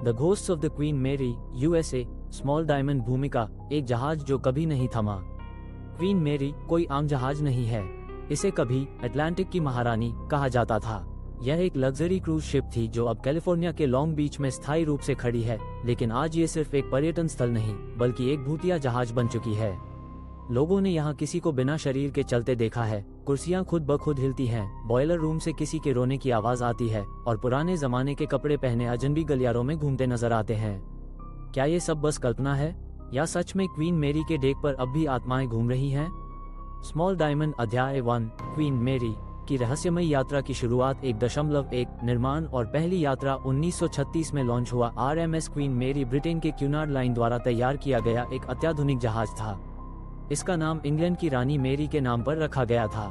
The ghosts of the queen मेरी, USA, small diamond भूमिका, एक जहाज जो कभी नहीं थमा। क्वीन मेरी कोई आम जहाज नहीं है। इसे कभी अटलांटिक की महारानी कहा जाता था। यह एक लग्जरी क्रूज शिप थी जो अब कैलिफोर्निया के लॉन्ग बीच में स्थायी रूप से खड़ी है, लेकिन आज ये सिर्फ एक पर्यटन स्थल नहीं बल्कि एक भूतिया जहाज बन चुकी है। लोगों ने यहाँ किसी को बिना शरीर के चलते देखा है, कुर्सियां खुद ब खुद हिलती हैं, बॉयलर रूम से किसी के रोने की आवाज आती है और पुराने जमाने के कपड़े पहने अजनबी गलियारों में घूमते नजर आते हैं। क्या ये सब बस कल्पना है या सच में क्वीन मेरी के डेक पर अब भी आत्माएं घूम रही हैं? स्मॉल डायमंड अध्याय 1, क्वीन मेरी की रहस्यमयी यात्रा की शुरुआत 1.1 निर्माण और पहली यात्रा 1936 में लॉन्च हुआ RMS क्वीन मेरी ब्रिटेन के क्यूनार्ड लाइन द्वारा तैयार किया गया एक अत्याधुनिक जहाज था। इसका नाम इंग्लैंड की रानी मेरी के नाम पर रखा गया था।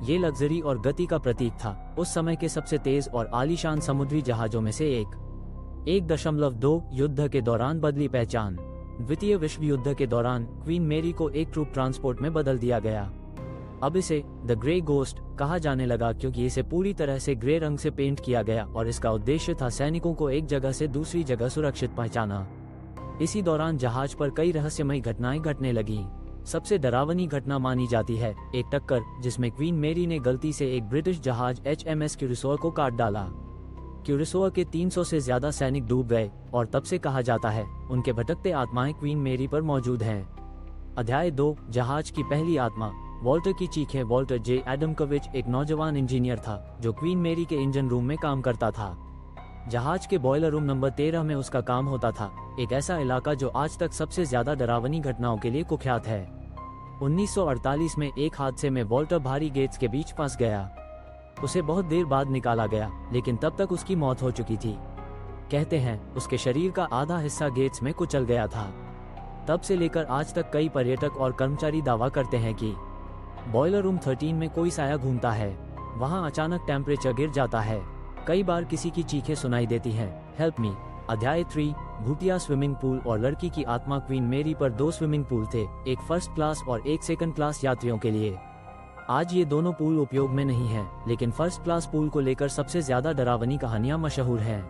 ये लग्जरी और गति का प्रतीक था, उस समय के सबसे तेज और आलीशान समुद्री जहाजों में से एक। 1.2 युद्ध के दौरान बदली पहचान। द्वितीय विश्व युद्ध के दौरान क्वीन मेरी को एक ट्रूप ट्रांसपोर्ट में बदल दिया गया। अब इसे द ग्रे गोस्ट कहा जाने लगा क्योंकि इसे पूरी तरह से ग्रे रंग से पेंट किया गया और इसका उद्देश्य था सैनिकों को एक जगह से दूसरी जगह सुरक्षित पहुंचाना। इसी दौरान जहाज पर कई रहस्यमयी घटनाएं घटने लगीं। सबसे डरावनी घटना मानी जाती है एक टक्कर जिसमें क्वीन मेरी ने गलती से एक ब्रिटिश जहाज HMS क्यूरिसोआ को काट डाला। क्यूरिसोआ के 300 से ज्यादा सैनिक डूब गए और तब से कहा जाता है उनके भटकते आत्माएं क्वीन मेरी पर मौजूद हैं। अध्याय 2, जहाज की पहली आत्मा। वॉल्टर की चीखें। वॉल्टर जे एडमकोविच एक नौजवान इंजीनियर था जो क्वीन मेरी के इंजन रूम में काम करता था। जहाज के बॉयलर रूम नंबर 13 में उसका काम होता था, एक ऐसा इलाका जो आज तक सबसे ज्यादा डरावनी घटनाओं के लिए कुख्यात है। 1948 में एक हादसे में वॉल्टर भारी गेट्स के बीच फंस गया। उसे बहुत देर बाद निकाला गया, लेकिन तब तक उसकी मौत हो चुकी थी। कहते हैं उसके शरीर का आधा हिस्सा गेट्स में कुचल गया था। तब से लेकर आज तक कई पर्यटक और कर्मचारी दावा करते हैं कि बॉयलर रूम 13 में कोई साया घूमता है। वहां अचानक टेम्परेचर गिर जाता है। कई बार किसी की चीखें सुनाई देती हैं, हेल्प मी। अध्याय 3, भूतिया स्विमिंग पूल और लड़की की आत्मा। क्वीन मेरी पर 2 स्विमिंग पूल थे, एक फर्स्ट क्लास और एक सेकंड क्लास यात्रियों के लिए। आज ये दोनों पूल उपयोग में नहीं हैं, लेकिन फर्स्ट क्लास पूल को लेकर सबसे ज्यादा डरावनी कहानियां मशहूर हैं।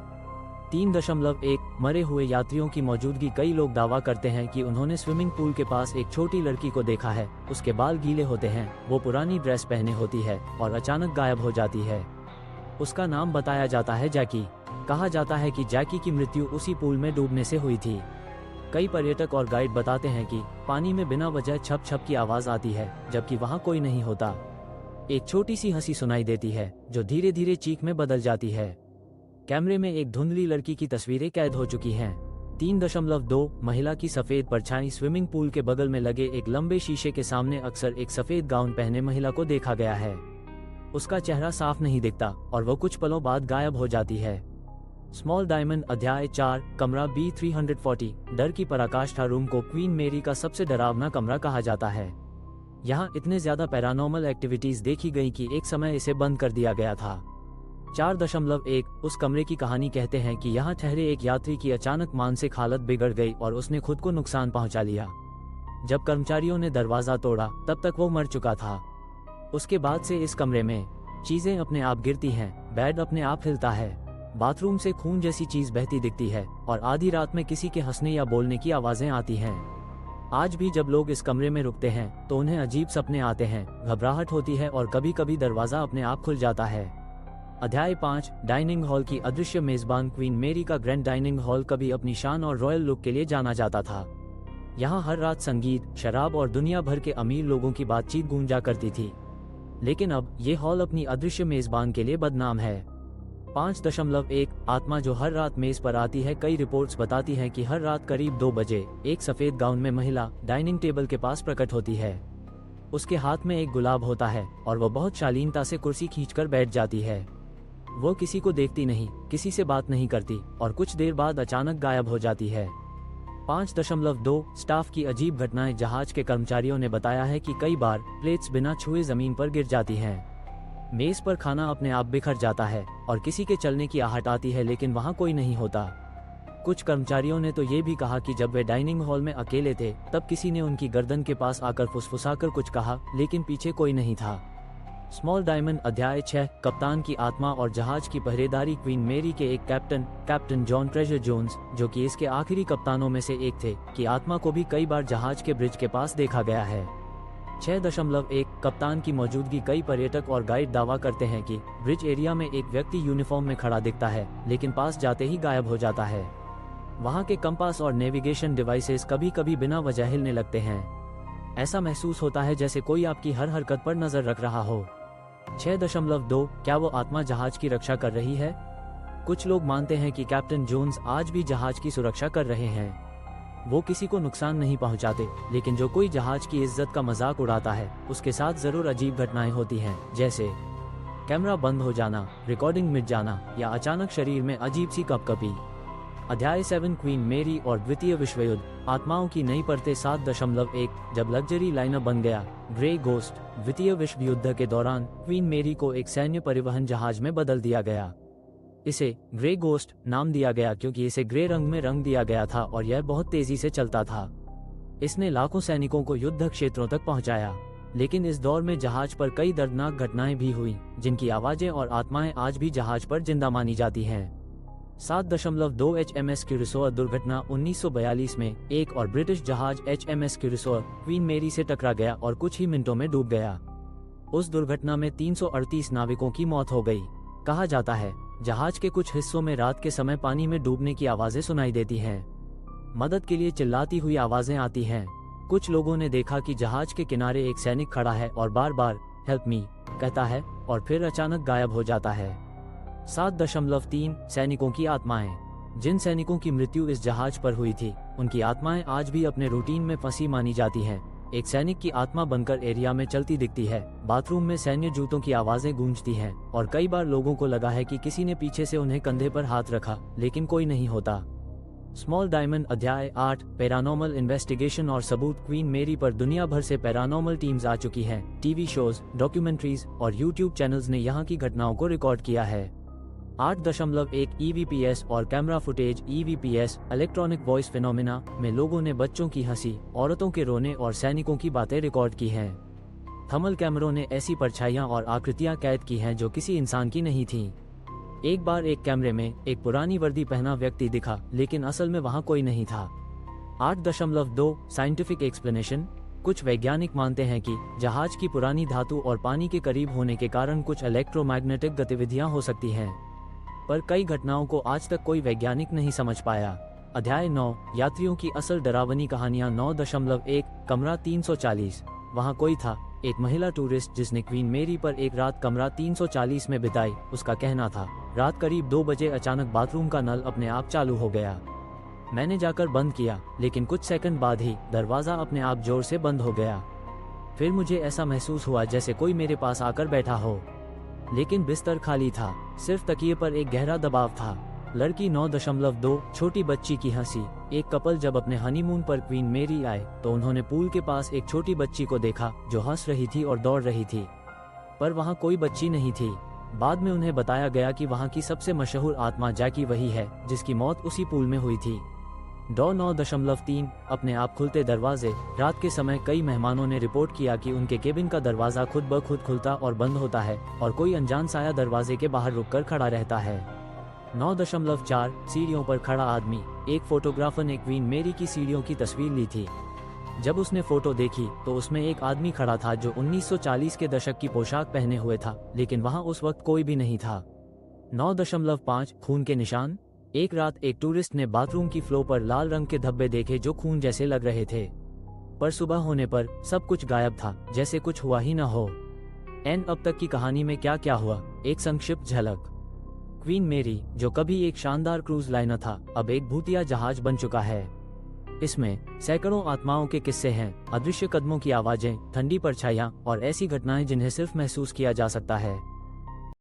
3.1 मरे हुए यात्रियों की मौजूदगी। कई लोग दावा करते हैं कि उन्होंने स्विमिंग पूल के पास एक छोटी लड़की को देखा है। उसके बाल गीले होते हैं, वो पुरानी ड्रेस पहने होती है और अचानक गायब हो जाती है। उसका नाम बताया जाता है जैकी। कहा जाता है कि जैकी की मृत्यु उसी पूल में डूबने से हुई थी। कई पर्यटक और गाइड बताते हैं कि पानी में बिना वजह छप छप की आवाज आती है, जबकि वहां कोई नहीं होता। एक छोटी सी हंसी सुनाई देती है जो धीरे धीरे चीख में बदल जाती है। कैमरे में एक धुंधली लड़की की तस्वीरें कैद हो चुकी हैं। 3.2 महिला की सफेद परछाई। स्विमिंग पूल के बगल में लगे एक लंबे शीशे के सामने अक्सर एक सफेद गाउन पहने महिला को देखा गया है। उसका चेहरा साफ नहीं दिखता और वो कुछ पलों बाद गायब हो जाती है। स्मॉल डायमंड अध्याय 4, कमरा B340। डर की पराकाष्ठा। रूम को क्वीन मेरी का सबसे डरावना कमरा कहा जाता है। यहाँ इतने ज्यादा पैरानॉर्मल एक्टिविटीज देखी गई कि एक समय इसे बंद कर दिया गया था। 4.1 उस कमरे की कहानी। कहते हैं कि यहाँ ठहरे एक यात्री की अचानक मानसिक हालत बिगड़ गई और उसने खुद को नुकसान पहुंचा लिया। जब कर्मचारियों ने दरवाजा तोड़ा तब तक वो मर चुका था। उसके बाद से इस कमरे में चीजें अपने आप गिरती हैं, बेड अपने आप हिलता है, बाथरूम से खून जैसी चीज बहती दिखती है और आधी रात में किसी के हंसने या बोलने की आवाजें आती हैं। आज भी जब लोग इस कमरे में रुकते हैं तो उन्हें अजीब सपने आते हैं, घबराहट होती है और कभी कभी दरवाजा अपने आप खुल जाता है। अध्याय 5, डाइनिंग हॉल की अदृश्य मेजबान। क्वीन मेरी का ग्रैंड डाइनिंग हॉल कभी अपनी शान और रॉयल लुक के लिए जाना जाता था। यहाँ हर रात संगीत, शराब और दुनिया भर के अमीर लोगों की बातचीत गूंजा करती थी। लेकिन अब ये हॉल अपनी अदृश्य मेजबान के लिए बदनाम है। 5.1 आत्मा जो हर रात मेज पर आती है। कई रिपोर्ट्स बताती हैं कि हर रात करीब 2 बजे एक सफेद गाउन में महिला डाइनिंग टेबल के पास प्रकट होती है। उसके हाथ में एक गुलाब होता है और वो बहुत शालीनता से कुर्सी खींचकर बैठ जाती है। वो किसी को देखती नहीं, किसी से बात नहीं करती और कुछ देर बाद अचानक गायब हो जाती है। 5.2 स्टाफ की अजीब घटनाएं। जहाज के कर्मचारियों ने बताया है कि कई बार प्लेट्स बिना छुए जमीन पर गिर जाती हैं। मेज पर खाना अपने आप बिखर जाता है और किसी के चलने की आहट आती है, लेकिन वहां कोई नहीं होता। कुछ कर्मचारियों ने तो ये भी कहा कि जब वे डाइनिंग हॉल में अकेले थे तब किसी ने उनकी गर्दन के पास आकर फुसफुसाकर कुछ कहा, लेकिन पीछे कोई नहीं था। स्मॉल डायमंड अध्याय 6 कप्तान की आत्मा और जहाज की पहरेदारी। क्वीन मेरी के एक कैप्टन जॉन ट्रेजर जोन्स, जो कि इसके आखिरी कप्तानों में से एक थे, की आत्मा को भी कई बार जहाज के ब्रिज के पास देखा गया है। 6.1 कप्तान की मौजूदगी। कई पर्यटक और गाइड दावा करते हैं कि ब्रिज एरिया में एक व्यक्ति यूनिफॉर्म में खड़ा दिखता है, लेकिन पास जाते ही गायब हो जाता है। वहां के कंपास और नेविगेशन डिवाइसेस कभी कभी बिना वजह हिलने लगते हैं। ऐसा महसूस होता है जैसे कोई आपकी हर हरकत पर नजर रख रहा हो। 6.2 क्या वो आत्मा जहाज की रक्षा कर रही है? कुछ लोग मानते हैं कि कैप्टन जोन्स आज भी जहाज की सुरक्षा कर रहे हैं। वो किसी को नुकसान नहीं पहुंचाते, लेकिन जो कोई जहाज की इज्जत का मजाक उड़ाता है, उसके साथ जरूर अजीब घटनाएं होती हैं, जैसे कैमरा बंद हो जाना, रिकॉर्डिंग मिट जाना या अचानक शरीर में अजीब सी कपकपी। अध्याय 7 क्वीन मेरी और द्वितीय विश्व युद्ध। आत्माओं की नई परतें। 7.1 जब लग्जरी लाइनर बन गया ग्रे गोस्ट। द्वितीय विश्व युद्ध के दौरान क्वीन मेरी को एक सैन्य परिवहन जहाज में बदल दिया गया। इसे ग्रे गोस्ट नाम दिया गया क्योंकि इसे ग्रे रंग में रंग दिया गया था और यह बहुत तेजी से चलता था। इसने लाखों सैनिकों को युद्ध क्षेत्रों तक पहुंचाया। लेकिन इस दौर में जहाज पर कई दर्दनाक घटनाएं भी हुई, जिनकी आवाजें और आत्माएं आज भी जहाज पर जिंदा मानी जाती हैं। 7.2 HMS क्यूरिसोर दुर्घटना। 1942 में एक और ब्रिटिश जहाज HMS क्यूरिसोर क्वीन मेरी से टकरा गया और कुछ ही मिनटों में डूब गया। उस दुर्घटना में 338 नाविकों की मौत हो गई। कहा जाता है जहाज के कुछ हिस्सों में रात के समय पानी में डूबने की आवाजें सुनाई देती हैं। मदद के लिए चिल्लाती हुई आवाजें आती हैं। कुछ लोगों ने देखा कि जहाज के किनारे एक सैनिक खड़ा है और बार बार हेल्प मी कहता है और फिर अचानक गायब हो जाता है। 7.3 सैनिकों की आत्माएं। जिन सैनिकों की मृत्यु इस जहाज पर हुई थी, उनकी आत्माएं आज भी अपने रूटीन में फंसी मानी जाती हैं। एक सैनिक की आत्मा बनकर एरिया में चलती दिखती है। बाथरूम में सैन्य जूतों की आवाजें गूंजती हैं और कई बार लोगों को लगा है कि किसी ने पीछे से उन्हें कंधे पर हाथ रखा, लेकिन कोई नहीं होता। स्मॉल डायमंड अध्याय 8 पैरानॉर्मल इन्वेस्टिगेशन और सबूत। क्वीन मेरी पर दुनिया भर से पैरानॉर्मल टीम्स आ चुकी हैं। टीवी शोज, डॉक्यूमेंट्रीज और यूट्यूब चैनल्स ने यहाँ की घटनाओं को रिकॉर्ड किया है। 8.1 EVPS और camera footage. EVPS electronic voice phenomena में लोगों ने बच्चों की हंसी, औरतों के रोने और सैनिकों की बातें रिकॉर्ड की हैं। थर्मल कैमरों ने ऐसी परछाइयां और आकृतियां कैद की हैं जो किसी इंसान की नहीं थीं। एक बार एक कैमरे में एक पुरानी वर्दी पहना व्यक्ति दिखा, लेकिन असल में वहां कोई नहीं था। 8.2 साइंटिफिक एक्सप्लेनेशन। कुछ वैज्ञानिक मानते हैं कि जहाज की पुरानी धातु और पानी के करीब होने के कारण कुछ इलेक्ट्रोमैग्नेटिक गतिविधियां हो सकती हैं, पर कई घटनाओं को आज तक कोई वैज्ञानिक नहीं समझ पाया। अध्याय 9 यात्रियों की असल डरावनी कहानियां। 9.1 कमरा 340। वहां कोई था, एक महिला टूरिस्ट जिसने क्वीन मेरी पर एक रात कमरा 340 में बिताई। उसका कहना था रात करीब 2 बजे अचानक बाथरूम का नल अपने आप चालू हो गया। मैंने जाकर बंद किया, लेकिन कुछ सेकंड बाद ही दरवाजा अपने आप जोर से बंद हो गया। फिर मुझे ऐसा महसूस हुआ जैसे कोई मेरे पास आकर बैठा हो, लेकिन बिस्तर खाली था, सिर्फ तकिए पर एक गहरा दबाव था। लड़की। 9.2 छोटी बच्ची की हंसी। एक कपल जब अपने हनीमून पर क्वीन मेरी आए तो उन्होंने पूल के पास एक छोटी बच्ची को देखा जो हंस रही थी और दौड़ रही थी, पर वहां कोई बच्ची नहीं थी। बाद में उन्हें बताया गया कि वहां की सबसे मशहूर आत्मा जैकी वही है जिसकी मौत उसी पूल में हुई थी। 9.3 अपने आप खुलते दरवाजे। रात के समय कई मेहमानों ने रिपोर्ट किया कि उनके केबिन का दरवाजा खुद ब खुद खुलता और बंद होता है और कोई अनजान साया दरवाजे के बाहर रुककर खड़ा रहता है। 9.4 सीढ़ियों पर खड़ा आदमी। एक फोटोग्राफर ने क्वीन मेरी की सीढ़ियों की तस्वीर ली थी। जब उसने फोटो देखी तो उसमें एक आदमी खड़ा था जो 1940 के दशक की पोशाक पहने हुए था, लेकिन वहां उस वक्त कोई भी नहीं था। 9.5 खून के निशान। एक रात एक टूरिस्ट ने बाथरूम की फ्लोर पर लाल रंग के धब्बे देखे जो खून जैसे लग रहे थे, पर सुबह होने पर सब कुछ गायब था, जैसे कुछ हुआ ही न हो। अब तक की कहानी में क्या क्या हुआ, एक संक्षिप्त झलक। क्वीन मेरी, जो कभी एक शानदार क्रूज लाइनर था, अब एक भूतिया जहाज बन चुका है। इसमें सैकड़ों आत्माओं के किस्से हैं, अदृश्य कदमों की आवाजें, ठंडी परछाइयां और ऐसी घटनाएं जिन्हें सिर्फ महसूस किया जा सकता है।